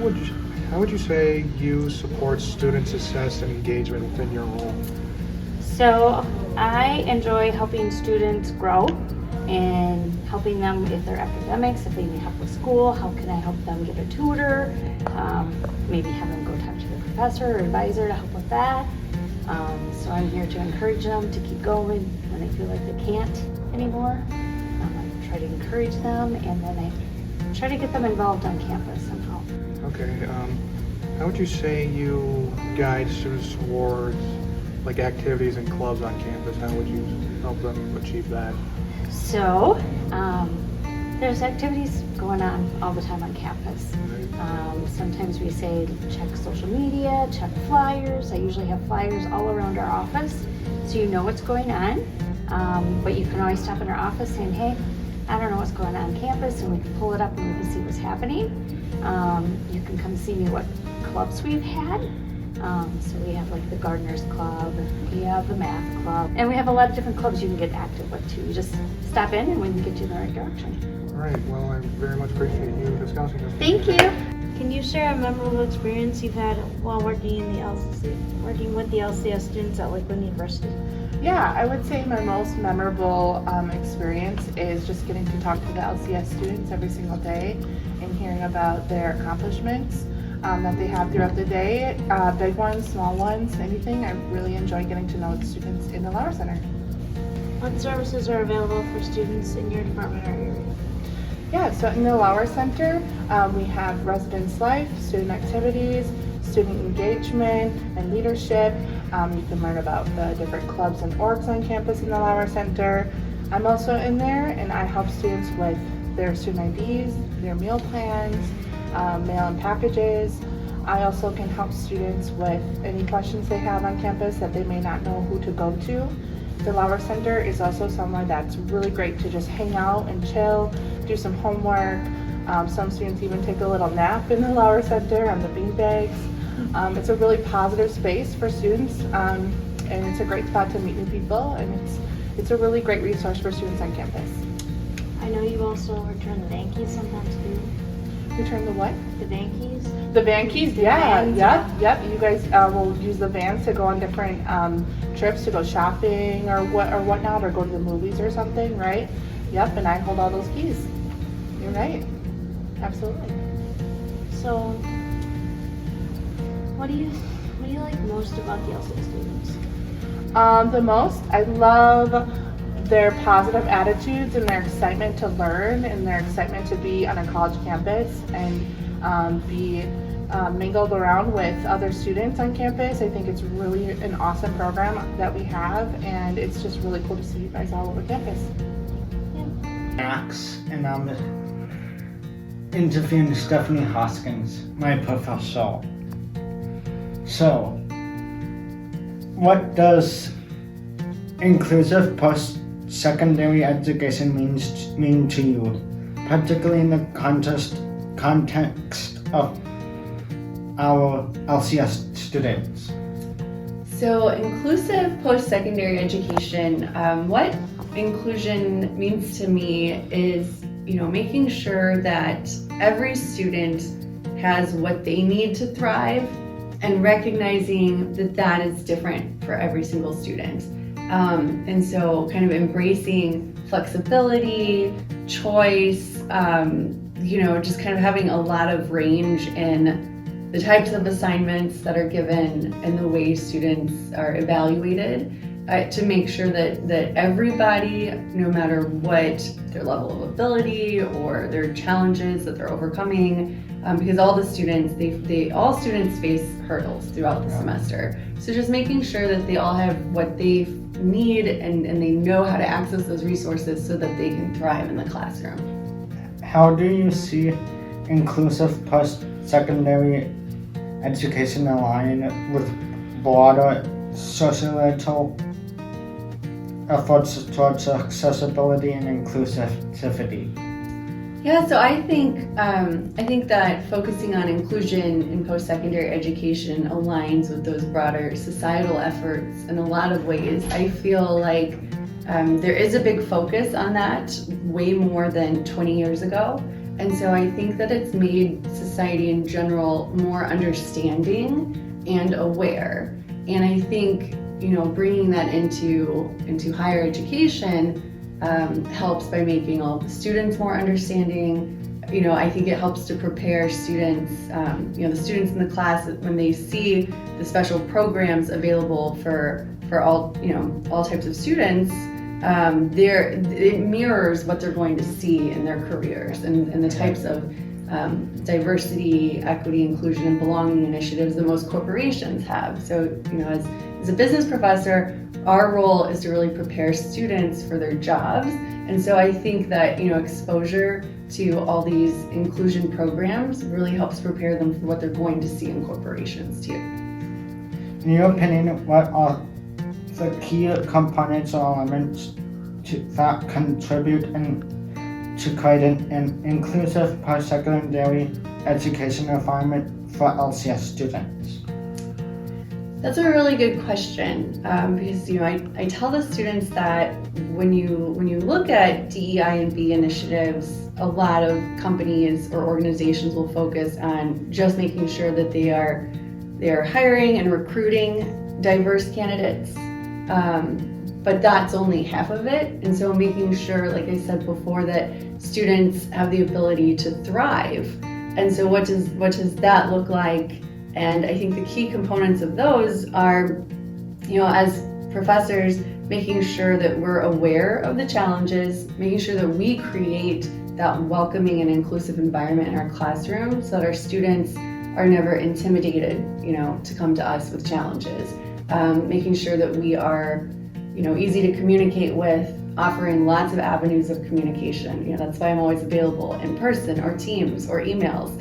would you, how would you say you support student success and engagement within your role? So I enjoy helping students grow and helping them with their academics. If they need help with school, how can I help them get a tutor? Maybe have them go talk to their professor or advisor to help with that. So I'm here to encourage them to keep going when they feel like they can't anymore. I try to encourage them, and then I try to get them involved on campus somehow. Okay, how would you say you guide students towards like activities and clubs on campus? How would you help them achieve that? So, there's activities going on all the time on campus. Sometimes we say check social media, check flyers. I usually have flyers all around our office so you know what's going on. But you can always stop in our office saying, hey, I don't know what's going on campus, and we can pull it up and we can see what's happening. You can come see me what clubs we've had. So we have like the Gardeners Club, we have the Math Club, and we have a lot of different clubs you can get active with too. You just stop in and we can get you in the right direction. All right, well, I very much appreciate you discussing this. Thank you. Can you share a memorable experience you've had while working in the working with the LCS students at Lakeland University? Yeah, I would say my most memorable experience is just getting to talk to the LCS students every single day and hearing about their accomplishments that they have throughout the day, big ones, small ones, anything. I really enjoy getting to know the students in the Lauer Center. What services are available for students in your department or area? Yeah, so in the Lauer Center, we have residence life, student activities, student engagement, and leadership. You can learn about the different clubs and orgs on campus in the Lauer Center. I'm also in there, and I help students with their student IDs, their meal plans, mail and packages. I also can help students with any questions they have on campus that they may not know who to go to. The Lauer Center is also somewhere that's really great to just hang out and chill, do some homework. Some students even take a little nap in the Lauer Center on the beanbags. It's a really positive space for students, and it's a great spot to meet new people, and it's a really great resource for students on campus. I know you also return the van keys sometimes too. Return the what? The van keys? The van keys, yeah, Vans, yep. You guys will use the vans to go on different trips to go shopping or whatnot, or go to the movies or something, right? Yep, and I hold all those keys. You're right, absolutely. So, what do you like most about the LCS students? The most, I love their positive attitudes and their excitement to learn and their excitement to be on a college campus and be mingled around with other students on campus. I think it's really an awesome program that we have, and it's just really cool to see you guys all over campus. Max, and I'm interviewing Stephanie Hoskins, my professor. So, what does inclusive post-secondary education mean to you, particularly in the context of our LCS students? So inclusive post-secondary education, what inclusion means to me is, making sure that every student has what they need to thrive, and recognizing that that is different for every single student. And so kind of embracing flexibility, choice, just kind of having a lot of range in the types of assignments that are given and the way students are evaluated, to make sure that everybody, no matter what their level of ability or their challenges that they're overcoming, because all students face hurdles throughout the semester. So just making sure that they all have what they need and they know how to access those resources so that they can thrive in the classroom. How do you see inclusive post-secondary education align with broader societal efforts towards accessibility and inclusivity? Yeah, so I think that focusing on inclusion in post-secondary education aligns with those broader societal efforts in a lot of ways. I feel like there is a big focus on that, way more than 20 years ago. And so I think that it's made society in general more understanding and aware. And I think, bringing that into higher education helps by making all the students more understanding. I think it helps to prepare students, the students in the class, when they see the special programs available for all, all types of students, it mirrors what they're going to see in their careers and the types of diversity, equity, inclusion, and belonging initiatives that most corporations have. So, as a business professor, our role is to really prepare students for their jobs. And so I think that, exposure to all these inclusion programs really helps prepare them for what they're going to see in corporations too. In your opinion, what are the key components or elements that contribute to creating an inclusive post-secondary education environment for LCS students? That's a really good question because I tell the students that when you look at DEI and B initiatives, a lot of companies or organizations will focus on just making sure that they are hiring and recruiting diverse candidates, but that's only half of it. And so making sure, like I said before, that students have the ability to thrive. And so what does that look like? And I think the key components of those are, as professors, making sure that we're aware of the challenges, making sure that we create that welcoming and inclusive environment in our classroom so that our students are never intimidated, to come to us with challenges. Making sure that we are, easy to communicate with, offering lots of avenues of communication. That's why I'm always available in person or Teams or emails,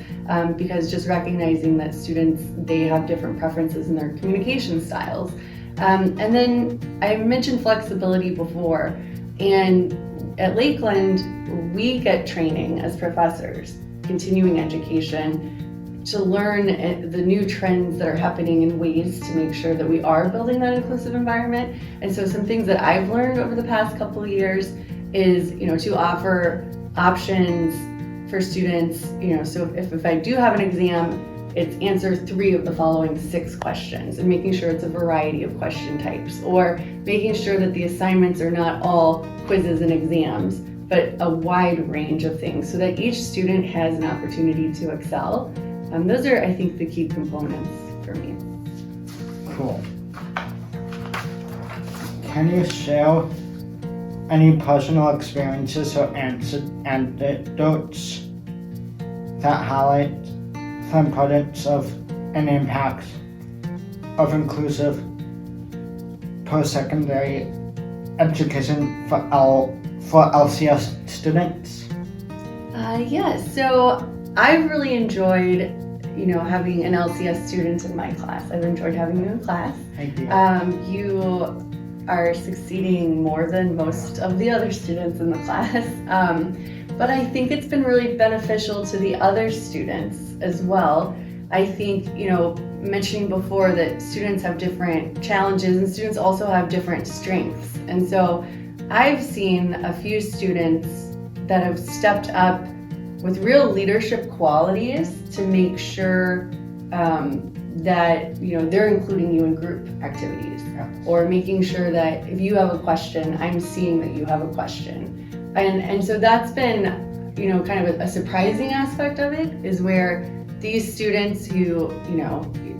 because just recognizing that students, they have different preferences in their communication styles. And then I mentioned flexibility before, and at Lakeland, we get training as professors, continuing education, to learn the new trends that are happening in ways to make sure that we are building that inclusive environment. And so some things that I've learned over the past couple of years is, to offer options for students, so if I do have an exam, it's answer 3 of the following 6 questions, and making sure it's a variety of question types, or making sure that the assignments are not all quizzes and exams, but a wide range of things so that each student has an opportunity to excel. Those are, I think, the key components for me. Cool. Can you share any personal experiences or anecdotes that highlight the importance of and impact of inclusive post-secondary education for LCS students? Yes, so I've really enjoyed, having an LCS student in my class. I've enjoyed having you in class. Thank you. You are succeeding more than most of the other students in the class. But I think it's been really beneficial to the other students as well. I think, mentioning before that students have different challenges and students also have different strengths. And so I've seen a few students that have stepped up with real leadership qualities to make sure that they're including you in group activities, or making sure that if you have a question, I'm seeing that you have a question, and so that's been kind of a surprising aspect of it, is where these students who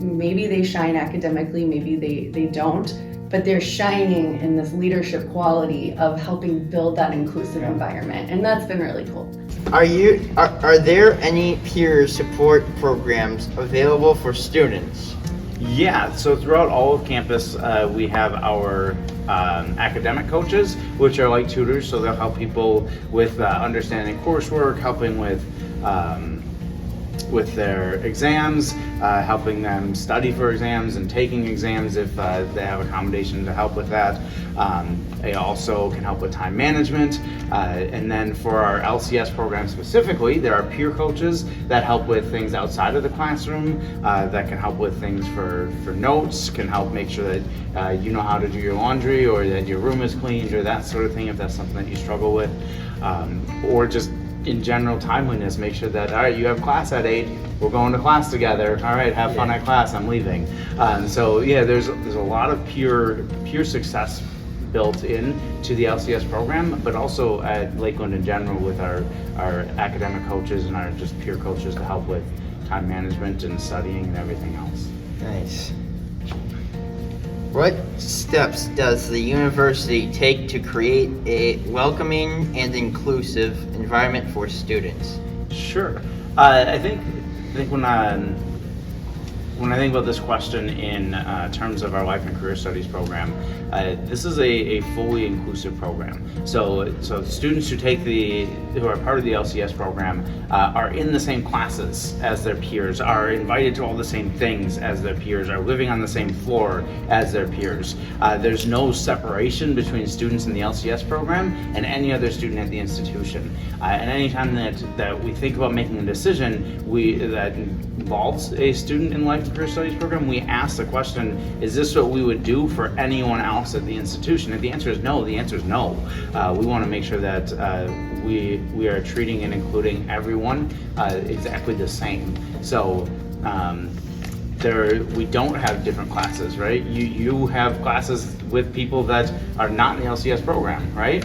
maybe they shine academically, maybe they don't, but they're shining in this leadership quality of helping build that inclusive environment, and that's been really cool. Are there any peer support programs available for students? Yeah, so throughout all of campus, we have our academic coaches, which are like tutors, so they'll help people with understanding coursework, helping with their exams, helping them study for exams and taking exams if they have accommodation to help with that. They also can help with time management. And then for our LCS program specifically, there are peer coaches that help with things outside of the classroom, that can help with things for notes, can help make sure that you know how to do your laundry, or that your room is cleaned, or that sort of thing if that's something that you struggle with. Or just in general timeliness, make sure that, all right, you have class at 8, we're going to class together, all right, have fun at class, I'm leaving. So yeah, there's a lot of pure success built in to the LCS program, but also at Lakeland in general with our academic coaches and our just peer coaches to help with time management and studying and everything else. Nice. What steps does the university take to create a welcoming and inclusive environment for students? Sure. I think when I think about this question in terms of our Life and Career Studies program, this is a fully inclusive program. So students who are part of the LCS program are in the same classes as their peers, are invited to all the same things as their peers, are living on the same floor as their peers. There's no separation between students in the LCS program and any other student at the institution. And anytime that we think about making a decision that involves a student in Life and Career Studies program, we ask the question, is this what we would do for anyone else at the institution? If the answer is no, the answer is no. We want to make sure that we are treating and including everyone exactly the same. So we don't have different classes, right? You have classes with people that are not in the LCS program, right?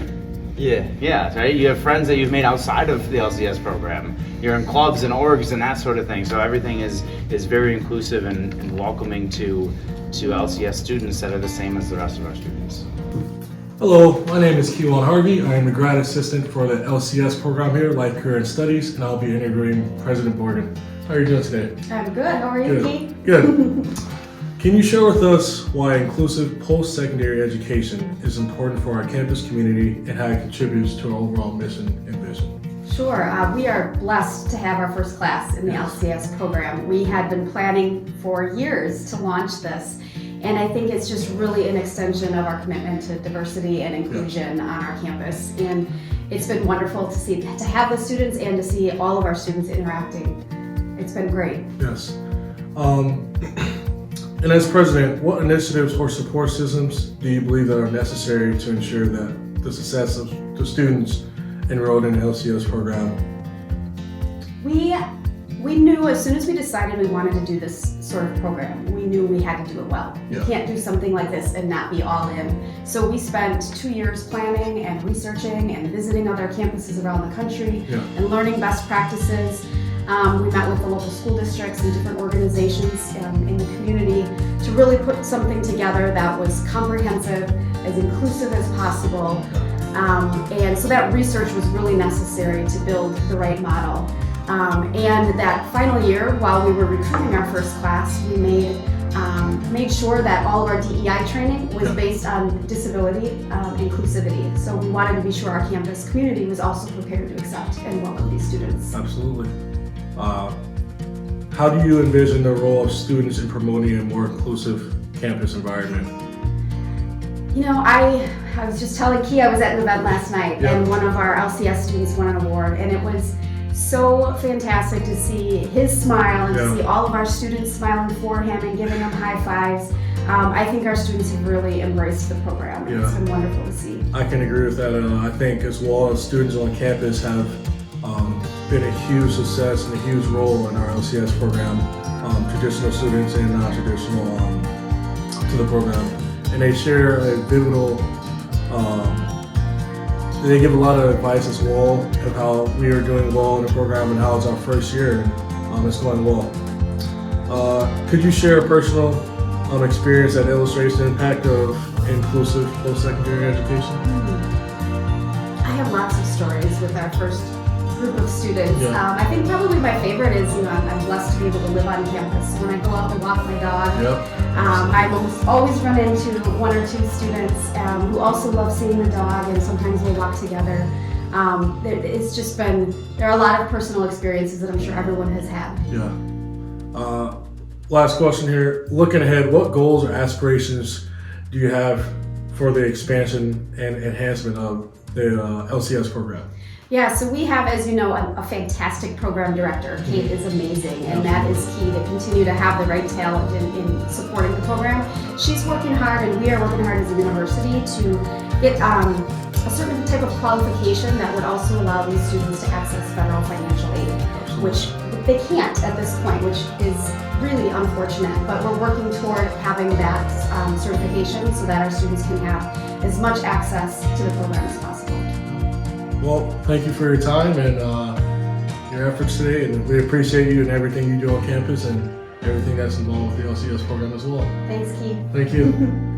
Yeah, right? You have friends that you've made outside of the LCS program. You're in clubs and orgs and that sort of thing. So everything is very inclusive and welcoming to LCS students that are the same as the rest of our students. Hello, my name is Kejuan Harvey. I am the grad assistant for the LCS program here, Life, Career, and Studies, and I'll be interviewing President Borgen. How are you doing today? I'm good. How are you, Kate? Good. Can you share with us why inclusive post-secondary education is important for our campus community and how it contributes to our overall mission and vision? Sure. We are blessed to have our first class in the LCS program. We had been planning for years to launch this, and I think it's just really an extension of our commitment to diversity and inclusion on our campus. And it's been wonderful to have the students and to see all of our students interacting. It's been great. Yes. And as president, what initiatives or support systems do you believe that are necessary to ensure that the success of the students enrolled in the LCS program? We knew as soon as we decided we wanted to do this sort of program, we knew we had to do it well. Yeah. You can't do something like this and not be all in. So we spent 2 years planning and researching and visiting other campuses around the country and learning best practices. We met with the local school districts and different organizations in the community to really put something together that was comprehensive, as inclusive as possible. And so that research was really necessary to build the right model. And that final year, while we were recruiting our first class, we made sure that all of our DEI training was based on disability inclusivity. So we wanted to be sure our campus community was also prepared to accept and welcome these students. Absolutely. How do you envision the role of students in promoting a more inclusive campus environment? You know, I was just telling Key I was at an event last night and one of our LCS students won an award, and it was so fantastic to see his smile and to see all of our students smiling for him and giving him high fives. I think our students have really embraced the program, and it's been wonderful to see. I can agree with that. I think as well as students on campus have been a huge success and a huge role in our LCS program, traditional students and non-traditional to the program. And they share a pivotal, they give a lot of advice as well of how we are doing well in the program and how it's our first year and it's going well. Could you share a personal experience that illustrates the impact of inclusive post-secondary education? I have lots of stories with our first group of students. I think probably my favorite is, I'm blessed to be able to live on campus. When I go out and walk my dog, I always run into 1 or 2 students who also love seeing the dog, and sometimes we'll walk together. It's just been, there are a lot of personal experiences that I'm sure everyone has had. Last question here. Looking ahead, what goals or aspirations do you have for the expansion and enhancement of the LCS program? Yeah, so we have, as you know, a fantastic program director. Kate is amazing, and that is key to continue to have the right talent in supporting the program. She's working hard, and we are working hard as a university to get a certain type of qualification that would also allow these students to access federal financial aid, which they can't at this point, which is really unfortunate. But we're working toward having that certification so that our students can have as much access to the program as possible. Well, thank you for your time and your efforts today, and we appreciate you and everything you do on campus and everything that's involved with the LCS program as well. Thanks, Keith. Thank you.